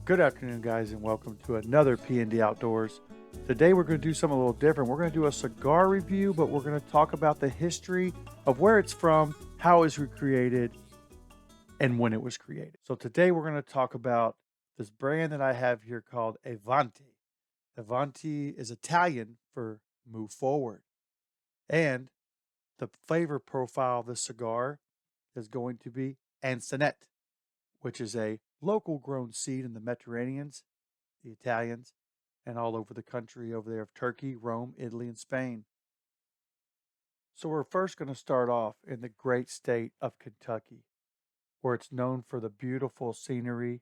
Good afternoon, guys, and welcome to another P&D Outdoors. Today we're going to do something a little different. We're going to do a cigar review, but we're going to talk about the history of where it's from, how it was recreated, and when it was created. So today we're going to talk about this brand that I have here called Avanti. Avanti is Italian for move forward. And the flavor profile of the cigar is going to be Anisette, which is a local grown seed in the Mediterraneans, the Italians, and all over the country over there of Turkey, Rome, Italy, and Spain. So we're first going to start off in the great state of Kentucky, where it's known for the beautiful scenery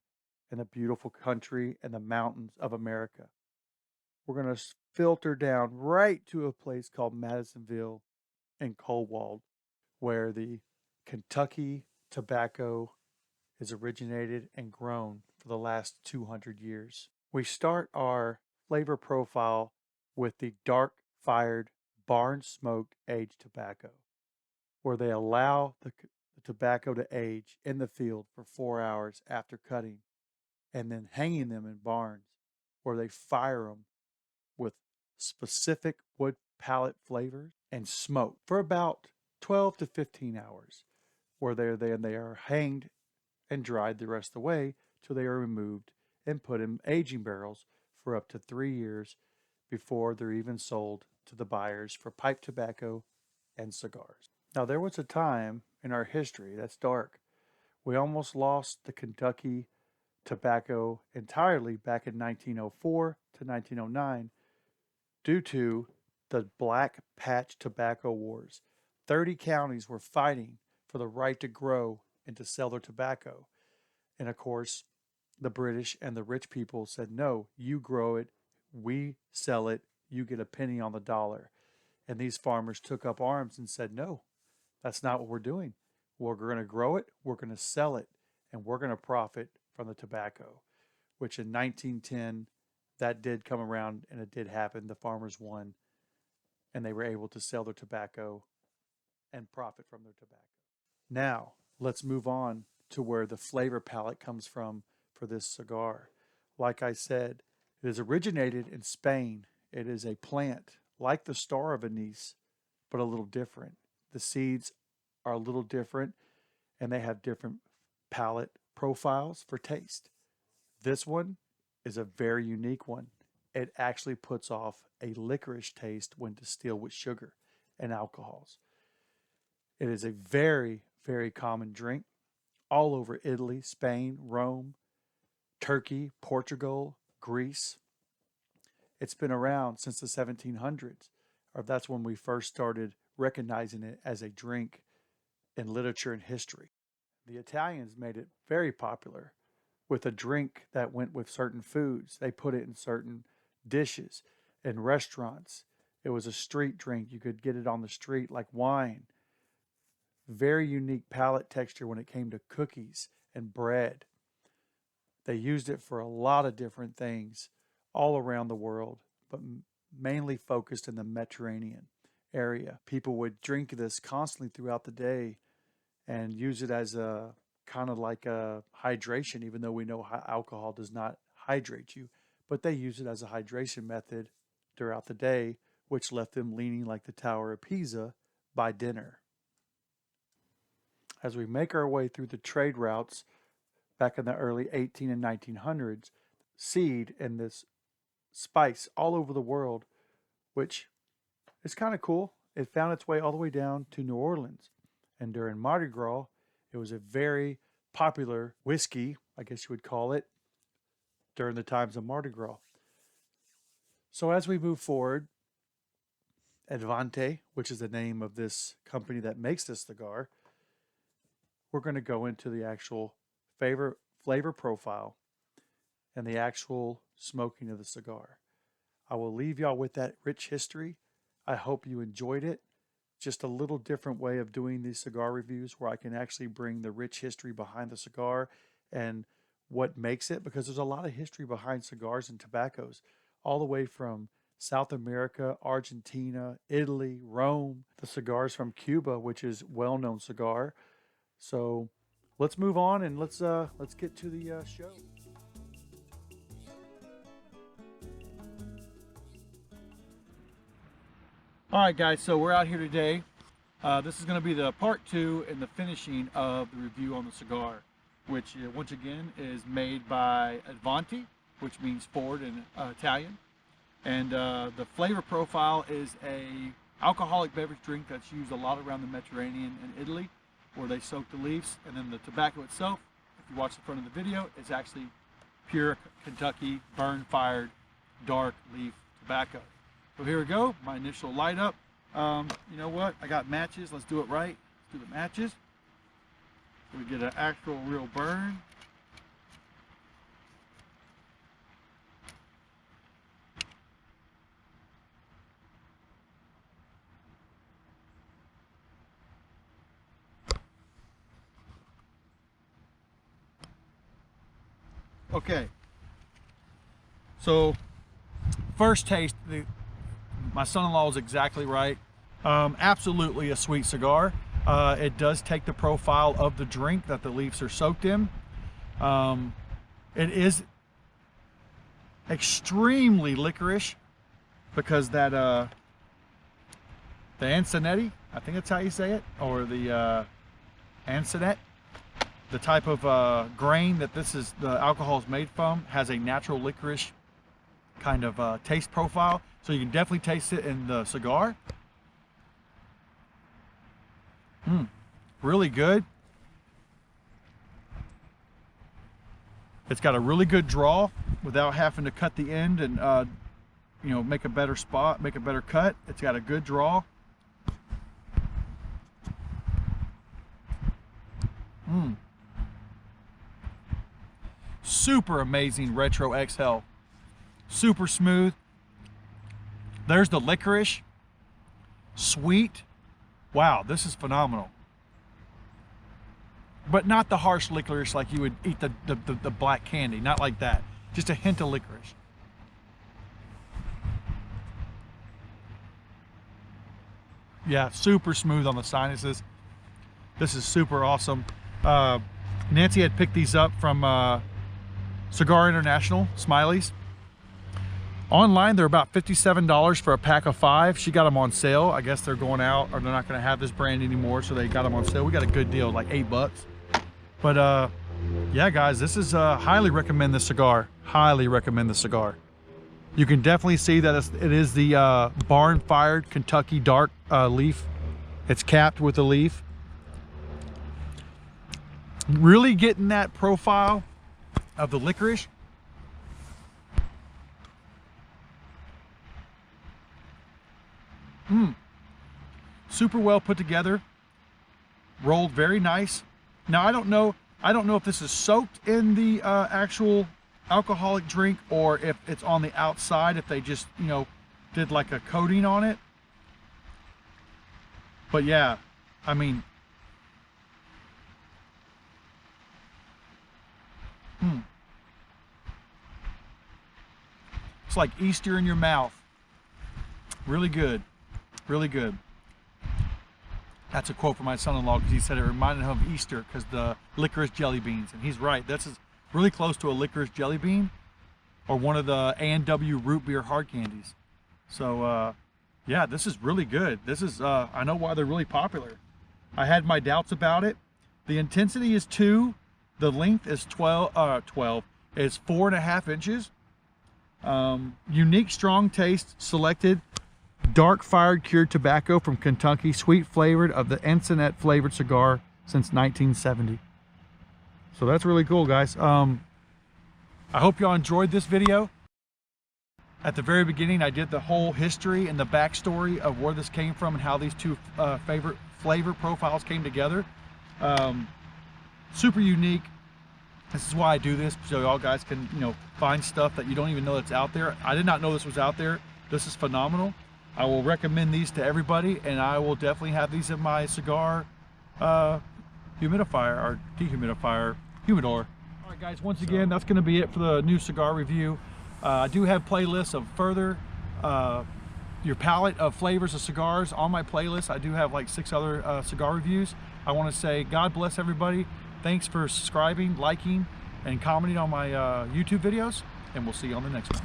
and the beautiful country and the mountains of America. We're going to filter down right to a place called Madisonville and Colwald, where the Kentucky tobacco is originated and grown for the last 200 years. We start our flavor profile with the dark fired barn smoked aged tobacco, where they allow the tobacco to age in the field for 4 hours after cutting and then hanging them in barns where they fire them with specific wood palette flavors and smoke for about 12 to 15 hours, where they are hanged and dried the rest of the way till they are removed and put in aging barrels for up to 3 years before they're even sold to the buyers for pipe tobacco and cigars. Now, there was a time in our history that's dark. We almost lost the Kentucky tobacco entirely back in 1904 to 1909 due to the Black Patch Tobacco Wars. 30 counties were fighting for the right to grow and to sell their tobacco. And of course, the British and the rich people said, no, you grow it, we sell it, you get a penny on the dollar. And these farmers took up arms and said, no, that's not what we're doing. We're going to grow it, we're going to sell it, and we're going to profit from the tobacco, which in 1910, that did come around and it did happen. The farmers won and they were able to sell their tobacco and profit from their tobacco. Now, let's move on to where the flavor palette comes from for this cigar. Like I said, it is originated in Spain. It is a plant like the star of anise, but a little different. The seeds are a little different and they have different palate profiles for taste. This one is a very unique one. It actually puts off a licorice taste when distilled with sugar and alcohols. It is a very, very common drink all over Italy, Spain, Rome, Turkey, Portugal, Greece. It's been around since the 1700s, or that's when we first started recognizing it as a drink in literature and history. The Italians made it very popular with a drink that went with certain foods. They put it in certain dishes in restaurants. It was a street drink. You could get it on the street like wine. Very unique palate texture when it came to cookies and bread. They used it for a lot of different things all around the world, but mainly focused in the Mediterranean area. People would drink this constantly throughout the day and use it as a kind of like a hydration, even though we know alcohol does not hydrate you. But they use it as a hydration method throughout the day, which left them leaning like the Tower of Pisa by dinner. As we make our way through the trade routes back in the early 18 and 1900s, seed and this spice all over the world, which is kind of cool. It found its way all the way down to New Orleans. And during Mardi Gras, it was a very popular whiskey, I guess you would call it, during the times of Mardi Gras. So as we move forward, Avanti, which is the name of this company that makes this cigar, we're going to go into the actual flavor profile and the actual smoking of the cigar. I will leave y'all with that rich history. I hope you enjoyed it. Just a little different way of doing these cigar reviews where I can actually bring the rich history behind the cigar and what makes it, because there's a lot of history behind cigars and tobaccos, all the way from South America, Argentina, Italy, Rome, the cigars from Cuba, which is well-known cigar. So let's move on and let's get to the show. All right, guys, so we're out here today. This is going to be the part 2 and the finishing of the review on the cigar, which once again is made by Avanti, which means forward in Italian. And the flavor profile is a alcoholic beverage drink that's used a lot around the Mediterranean and Italy, where they soak the leaves. And then the tobacco itself, if you watch the front of the video, is actually pure Kentucky burn-fired dark leaf tobacco. So here we go, my initial light up. You know what? I got matches. Let's do it right. Let's do the matches. So we get an actual real burn. Okay. So first taste, my son-in-law was exactly right. Absolutely a sweet cigar. It does take the profile of the drink that the leaves are soaked in. It is extremely licorice because that the Anisette, I think that's how you say it, or the Anisette, the type of grain that the alcohol is made from, has a natural licorice kind of taste profile. So you can definitely taste it in the cigar. Really good. It's got a really good draw without having to cut the end and you know, make a better spot, make a better cut. It's got a good draw. Super amazing retro exhale. Super smooth. There's the licorice. Sweet. Wow, this is phenomenal. But not the harsh licorice like you would eat the black candy. Not like that. Just a hint of licorice. Yeah, super smooth on the sinuses. This is super awesome. Nancy had picked these up from Cigar International, Smiley's. Online, they're about $57 for a pack of 5. She got them on sale. I guess they're going out, or they're not going to have this brand anymore, so they got them on sale. We got a good deal, like $8. But yeah, guys, this is highly recommend this cigar. Highly recommend the cigar. You can definitely see that it is the barn-fired Kentucky dark leaf. It's capped with a leaf. Really getting that profile of the licorice. Super well put together, rolled very nice. Now I don't know if this is soaked in the actual alcoholic drink or if it's on the outside, if they just, you know, did like a coating on it. But yeah, I mean, it's like Easter in your mouth. Really good. Really good. That's a quote from my son-in-law, because he said it reminded him of Easter because the licorice jelly beans, and he's right. This is really close to a licorice jelly bean or one of the A&W root beer hard candies. So yeah, this is really good. This is I know why they're really popular. I had my doubts about it. The intensity is 2. The length is 12 is 4.5 inches. Unique strong taste selected. Dark fired cured tobacco from Kentucky, sweet flavored of the Anisette flavored cigar since 1970. So that's really cool, guys. I hope y'all enjoyed this video. At the very beginning, I did the whole history and the backstory of where this came from and how these two favorite flavor profiles came together. Super unique. This is why I do this, so y'all guys can, you know, find stuff that you don't even know that's out there. I did not know this was out there. This is phenomenal. I will recommend these to everybody, and I will definitely have these in my cigar humidifier or dehumidifier, humidor. All right, guys, once again, that's going to be it for the new cigar review. I do have playlists of further your palette of flavors of cigars on my playlist. I do have like 6 other cigar reviews. I want to say God bless everybody. Thanks for subscribing, liking, and commenting on my YouTube videos, and we'll see you on the next one.